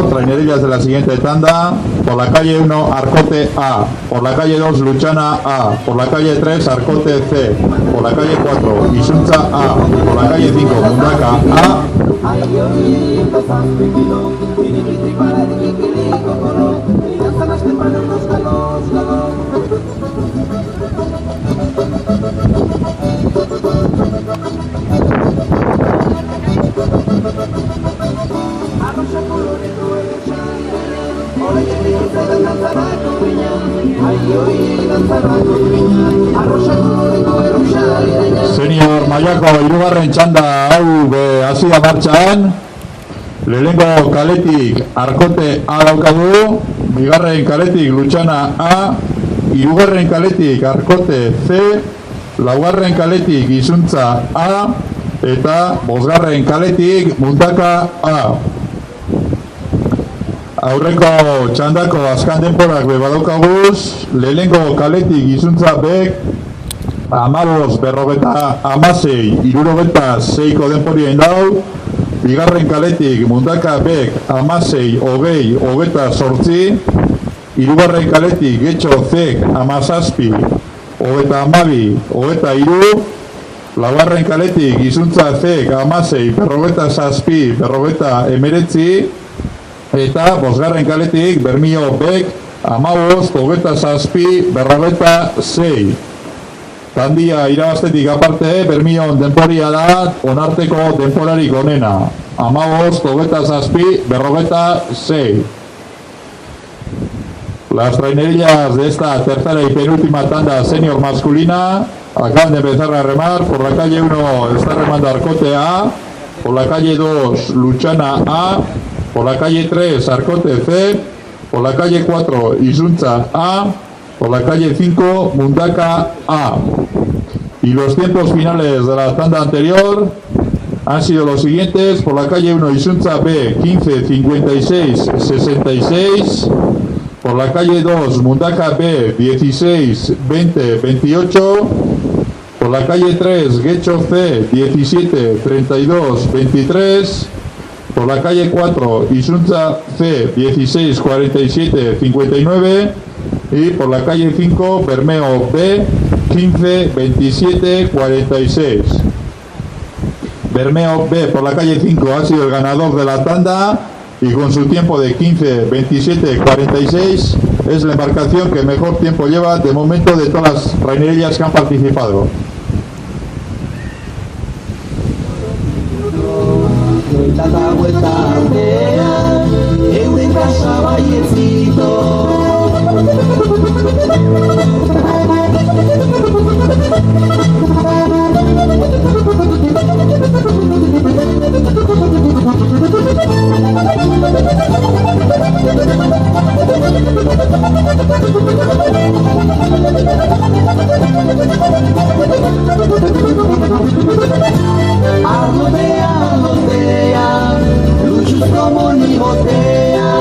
trainerillas de la siguiente tanda. Por la calle 1, Arcote A. Por la calle 2, Luchana A. Por la calle 3, Arcote C. Por la calle 4, Isunza A. Por la calle 5, Mundaka A. Senior mailako hirugarren txanda hau hasi da martxan. Lehenengo kaletik Arkote A daukagu, bigarren kaletik Luchana A, hirugarren kaletik Arkote C, laugarren kaletik Izuntza A, eta bosgarren kaletik Mundaka A. Aurreko txandako azkan denporak badaukaguz, lehenengo kaletik Izuntza B, 15-56ko denporien dau, bigarren kaletik Mundaka B, 16-28, hirugarren kaletik Getxo C, 17-22, laugarren kaletik Izuntza C, 16-57-19, eta bosgarren kaletik Bermio B, 15-27-46. Tandia irabaztetik aparte, Bermion denporia da onarteko denporarik onena, 15-27-46. Las trainerillas de esta tercera y penúltima tanda senior masculina acaban de empezar a remar. Por la calle 1 está remando Arcote A, por la calle 2 Luchana A, por la calle 3 Arcote C, por la calle 4 Izuntza A, por la calle 5 Mundaka A. Y los tiempos finales de la tanda anterior han sido los siguientes. Por la calle 1 Izuntza B, 15-56-66. Por la calle 2 Mundaka B, 16-20-28. Por la calle 3 Getxo C, 17-32-23. Por la calle 4 Izuntza C, 16-47-59. Y por la calle 5 Bermeo B, 15-27-46. Bermeo B por la calle 5 ha sido el ganador de la tanda y con su tiempo de 15-27-46 es la embarcación que mejor tiempo lleva de momento de todas las trainerillas que han participado. Luchos como ni botea,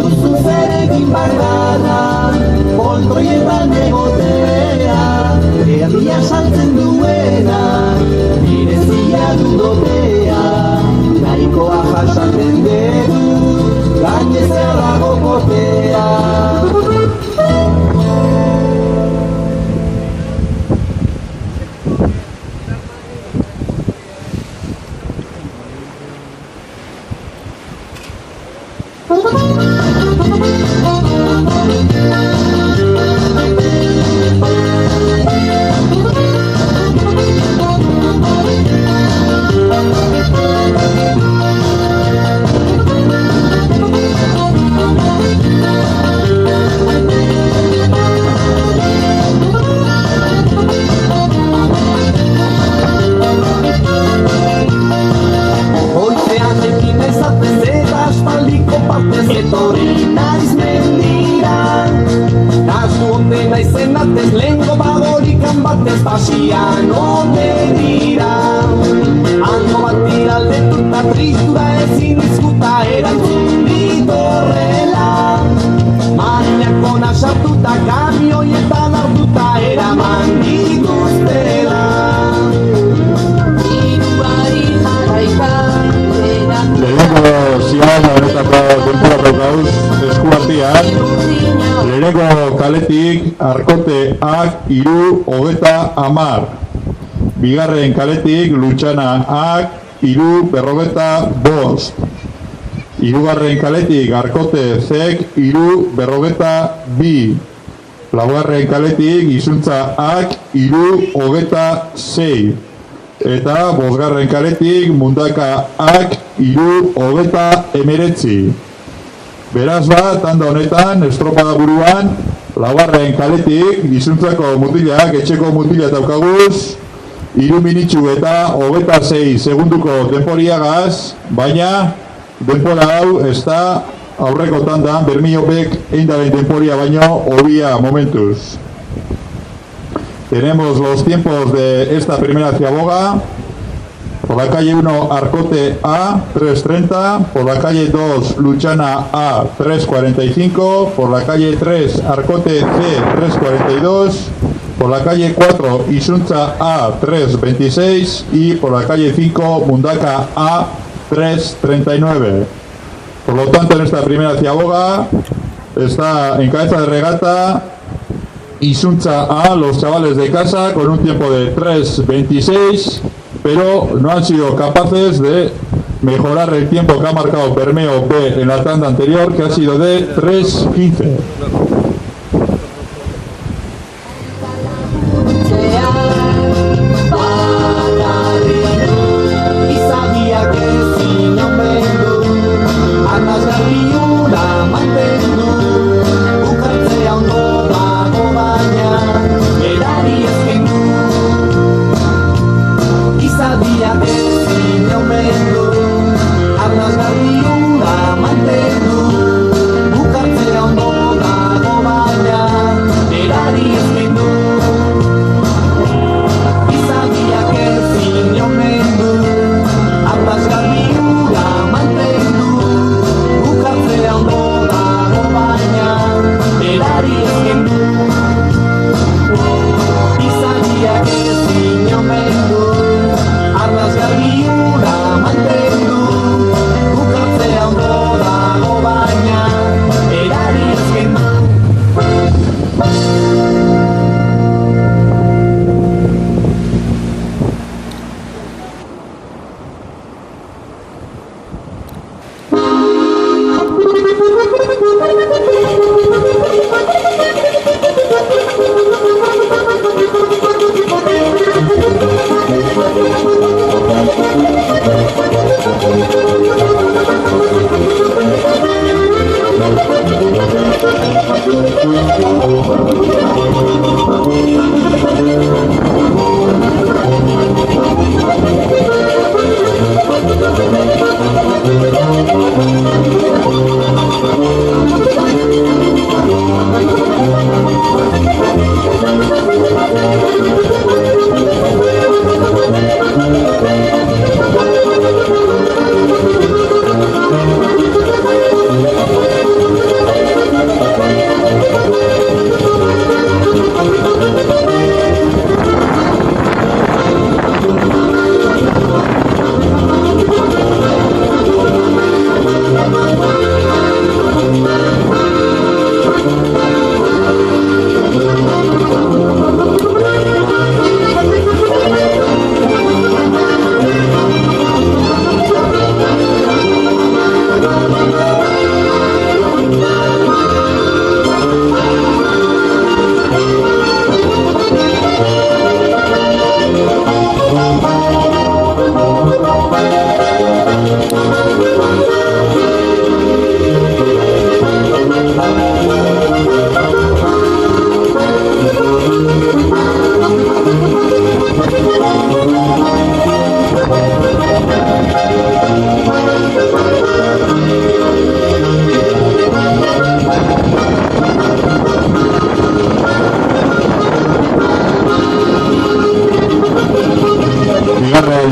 luz un serequín barrada, polvo y de botea, que había salten duena, mirecía dudotea, nahiko ajasaten dedu, gaine zerrago botea. Pasian ote dira, hango bat diraldetuta tristura ezin izkuta erantzun ditorrela, marinako nasartuta kamioietan hartuta eraman dituztela. Lehenengo zian horretako kaletik Arkote ak 3:30. Bigarren kaletik Lutxana ak 3:45. Hirugarren kaletik Arkote zek 3:42. Laugarren kaletik Izuntza ak 3:26. Eta bosgarren kaletik Mundaka ak 3:19. Beraz tanda honetan, estropada buruan, laugarren kaletik Izuntzako mutilak, etxeko mutila daukaguz, 3 minitxu eta 26 segunduko denporiagaz, baina denpora hau ez da aurreko tandan Bermiopek eindaren denporia baino hobia momentuz. Tenemos los tiempos de esta primera ciaboga. Por la calle 1 Arkote A 3:30, por la calle 2 Lutxana A 3:45, por la calle 3 Arkote C 3:42, por la calle 4 Izuntza A 3:26 y por la calle 5 Mundaka A 3:39. Por lo tanto, en esta primera ciaboga está en cabeza de regata Izuntza A, los chavales de casa, con un tiempo de 3:26, pero no han sido capaces de mejorar el tiempo que ha marcado Bermeo B en la tanda anterior, que ha sido de 3:15.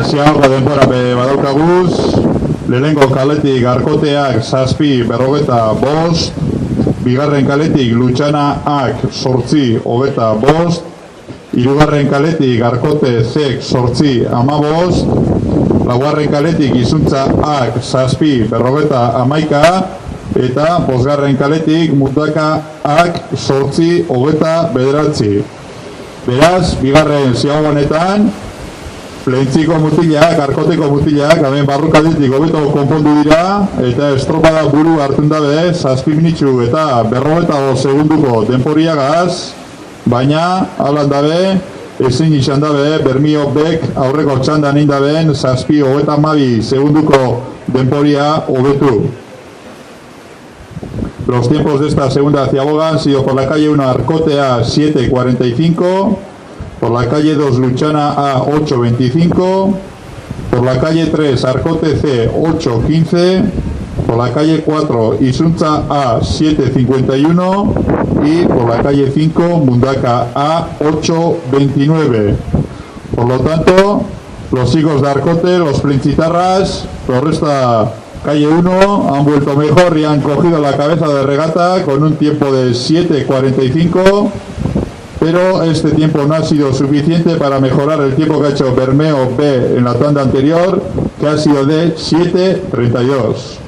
Ziago denbora badaukaguz, lehenengo kaletik Arkoteak 7:45, bigarren kaletik Lutxanaak 8:25, hirugarren kaletik Arkote zek 8:15, laugarren kaletik Izuntzaak 7:51, eta bosgarren kaletik Mundaka ak 8:29. Beraz, bigarren ziago honetan, plentziko mutilak, arkoteko mutilak, hemen barrukaldetik hobeto konpondu dira, eta estropada buru hartzen dabe, 7 minitxu eta 45 segunduko denporiagaz, baina, halan dabe, ezin izan dabe, Bermio Bek aurreko txandan indaben, 7:32 segunduko denporia hobetu. Los tiempos de esta segunda ciaboga han sido por la calle 1 Arcote A 7:45, por la calle 2 Luchana A 8:25, por la calle 3 Arcote C 8:15, por la calle 4 Isunza A 7:51 y por la calle 5 Mundaka A 8:29. Por lo tanto, los hijos de Arcote, los Princhitarras, los resta calle 1 han vuelto mejor y han cogido la cabeza de regata con un tiempo de 7:45, pero este tiempo no ha sido suficiente para mejorar el tiempo que ha hecho Bermeo B en la tanda anterior, que ha sido de 7:32.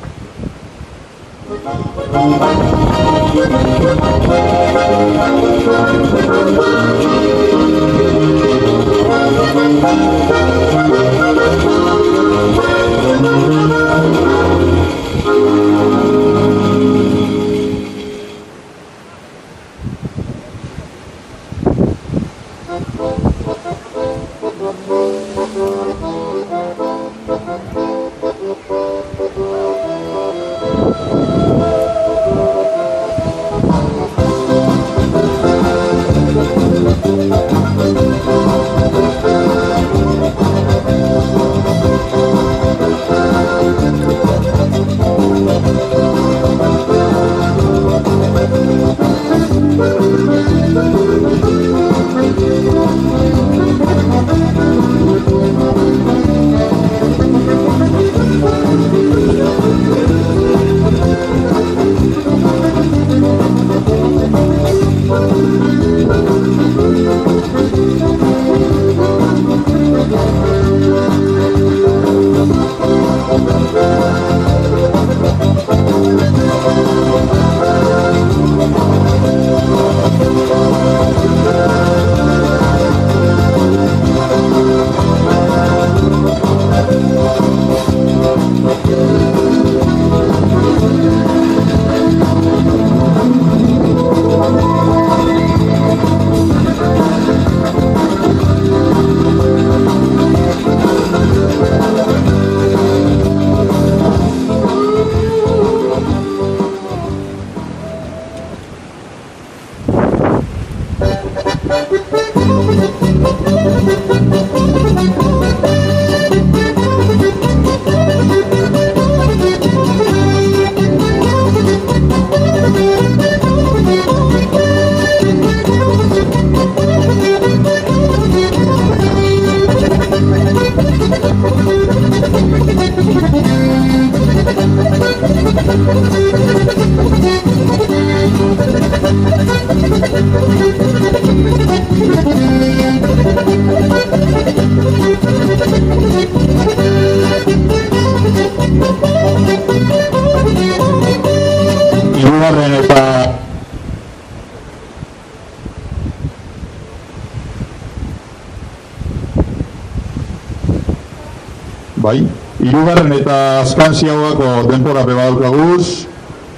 Bai, hirugarren eta azkan ziagoako denpora bebaukaguz,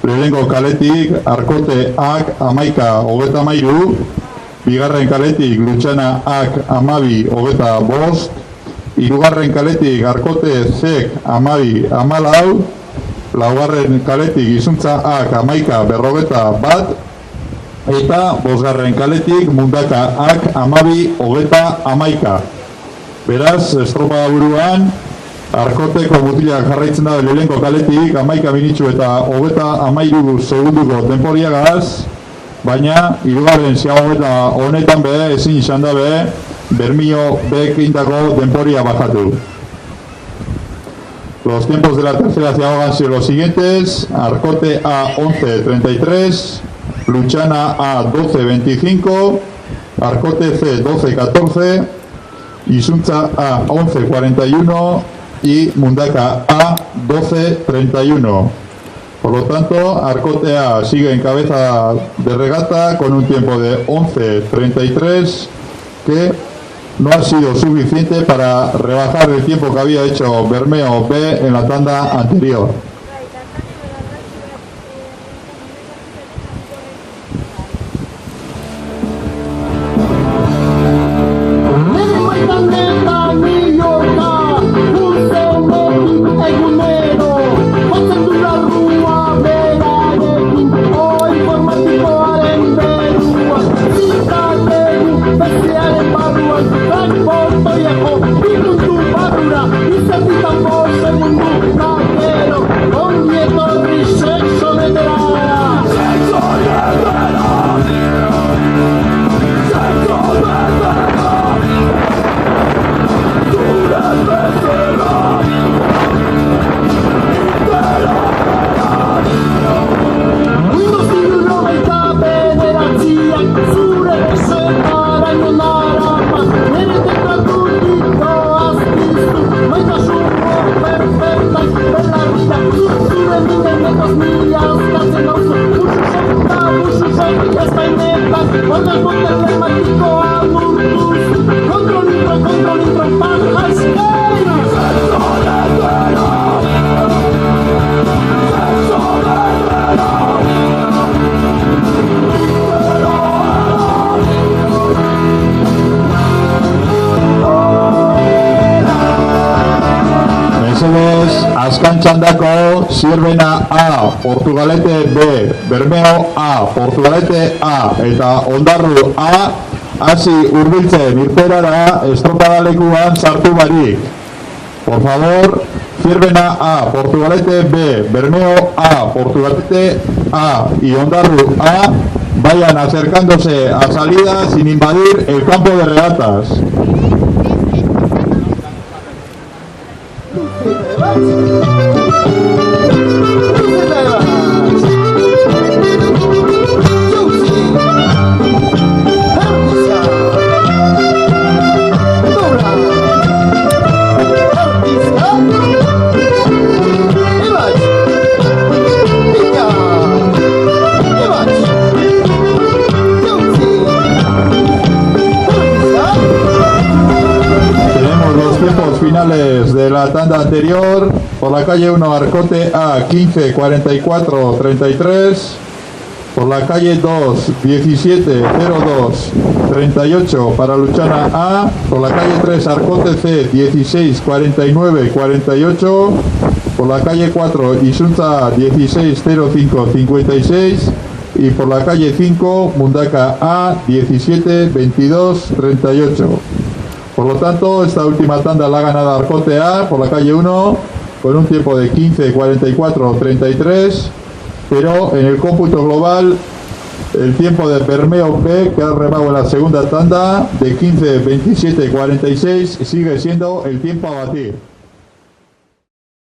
lehenengo kaletik Arkote ak 11:33, bigarren kaletik Lutxana ak 12:25, hirugarren kaletik Arkote zek 12:14, laugarren kaletik Izuntza ak 11:41, eta bosgarren kaletik Mundaka ak 12:11. Beraz, estropa buruan, Arkoteko mutilak jarraitzen da lehenko kaletik 11 minitxu eta 33 segunduko denporiagaz, baina hirugarren ziagoeta honetan be ezin izan da be Bermio Bek indako denporia bajatu. Los tiempos de la tercera ciagoga han sido los siguientes: Arkote A 11:33, Luchana A 12:25, Arkote C 12:14, Izuntza A 11:41 y Mundaka A 12:31. Por lo tanto, Arcote A sigue en cabeza de regata con un tiempo de 11:33, que no ha sido suficiente para rebajar el tiempo que había hecho Bermeo B en la tanda anterior. Azkan txandako Zierbena A, Portugalete B, Bermeo A, Portugalete A eta Ondarru A hasi hurbiltzen irteerara estropadalekuan sartu barik. Por favor, Zierbena A, Portugalete B, Bermeo A, Portugalete A y Ondarru A vayan acercándose a salida sin invadir el campo de regatas. Finales de la tanda anterior. Por la calle 1 Arcote A 15:44:33, por la calle 2 17:02:38 para Luchana A, por la calle 3 Arcote C 16:49:48, por la calle 4 Isunza A 16:05:56 y por la calle 5 Mundaka A 17:22:38. Por lo tanto, esta última tanda la ha ganado Arcote A por la calle 1 con un tiempo de 15:44:33, pero en el cómputo global el tiempo de Bermeo B, que ha remado en la segunda tanda, de 15:27:46 sigue siendo el tiempo a batir.